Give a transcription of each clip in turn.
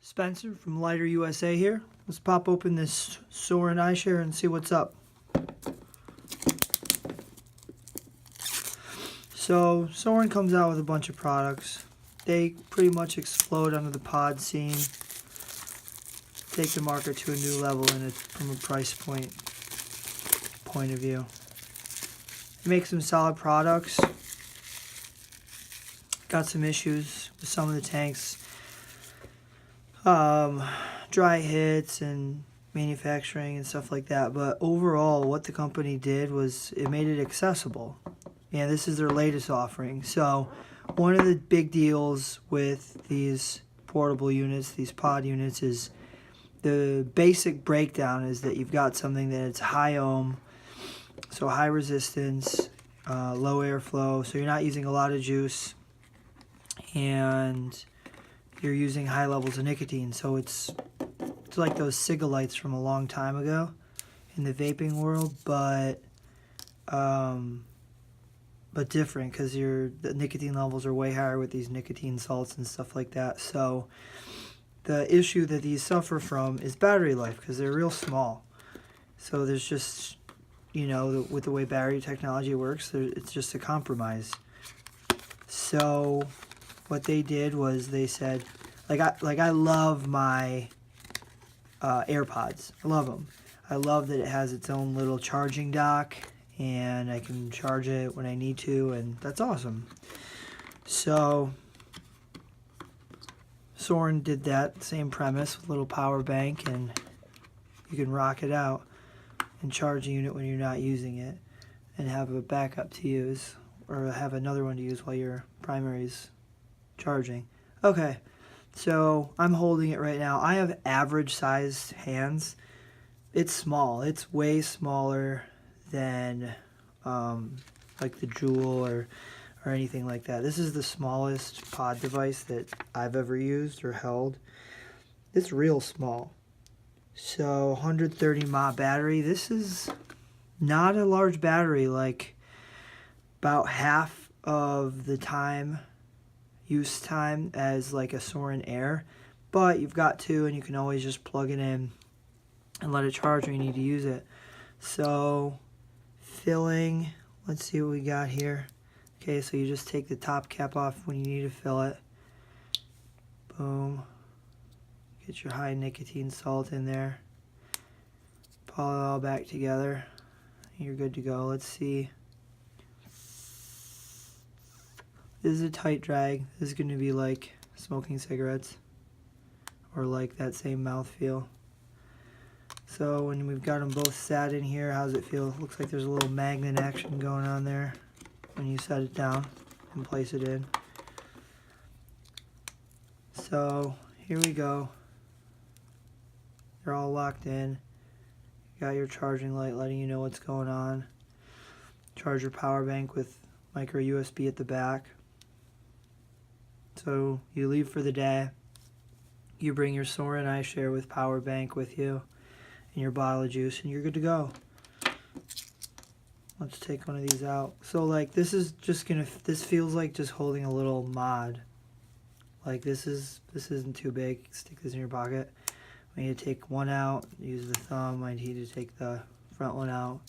Spencer from Lighter USA here. Let's pop open this Suorin iShare and see what's up. So Suorin comes out with a bunch of products. They pretty much explode onto the pod scene, take the market to a new level from a price point of view. They make some solid products. Got some issues with some of the tanks. Dry hits and manufacturing and stuff like that, but overall what the company did was it made it accessible, and this is their latest offering. So one of the big deals with these portable units, these pod units, is the basic breakdown is that you've got something that it's high ohm, so high resistance, low airflow, so you're not using a lot of juice, and you're using high levels of nicotine. So it's like those cigalites from a long time ago in the vaping world, but different, because the nicotine levels are way higher with these nicotine salts and stuff like that. So the issue that these suffer from is battery life, because they're real small. So there's just, with the way battery technology works, it's just a compromise. So what they did was they said, I love my AirPods. I love them. I love that it has its own little charging dock, and I can charge it when I need to, and that's awesome. So Suorin did that same premise with a little power bank, and you can rock it out and charge the unit when you're not using it, and have a backup to use, or have another one to use while your primary's charging. Okay, so I'm holding it right now. I have average sized hands. It's small. It's way smaller than like the Jewel or anything like that. This is the smallest pod device that I've ever used or held. It's real small. So 130 mAh battery. This is not a large battery, like about half of the use time as like a Suorin Air, but you've got two, and you can always just plug it in and let it charge when you need to use it. So filling, let's see what we got here. Okay, so you just take the top cap off when you need to fill it. Boom. Get your high nicotine salt in there. Pull it all back together. You're good to go. Let's see. This is a tight drag. This is going to be like smoking cigarettes, or like that same mouthfeel. So when we've got them both sat in here, how's it feel? Looks like there's a little magnet action going on there when you set it down and place it in. So here we go. They're all locked in. You got your charging light letting you know what's going on. Charge your power bank with micro USB at the back. So you leave for the day, you bring your Suorin iShare with power bank with you and your bottle of juice, and you're good to go. Let's take one of these out. So like this feels like just holding a little mod. Like this isn't too big. Stick this in your pocket. I need to take one out, use the thumb. I need to take the front one out.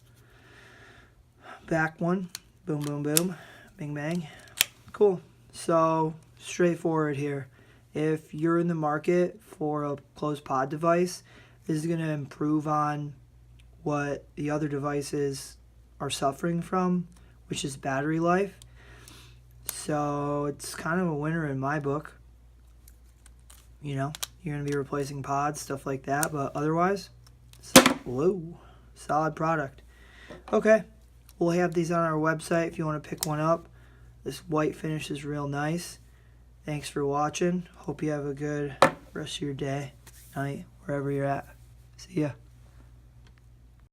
Back one, boom, boom, boom, bing, bang. Cool. So straightforward here. If you're in the market for a closed pod device, this is going to improve on what the other devices are suffering from, which is battery life. So it's kind of a winner in my book. You're going to be replacing pods, stuff like that, but otherwise, whoa, solid product. Okay, we'll have these on our website if you want to pick one up. This white finish is real nice. Thanks for watching. Hope you have a good rest of your day, night, wherever you're at. See ya.